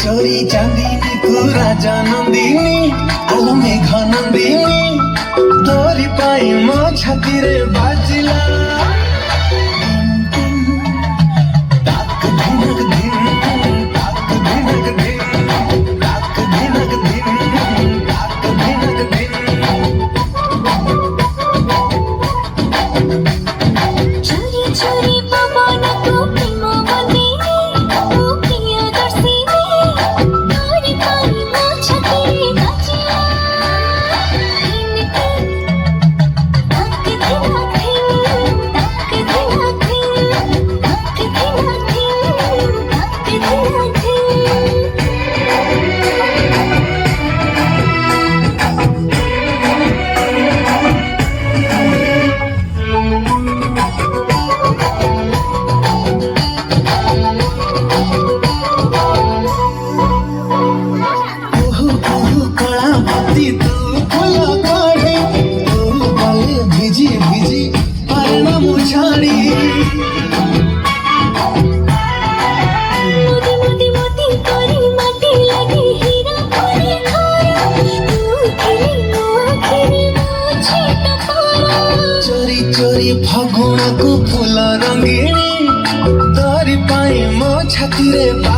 चोरी चांदीनी को राजानंदिनी आलो मेघनंदिनी तोरी पाई मो छाती रे बाजिला चोरी फगुणा को फूल रंगीनी तोरी पाई मो छाती रे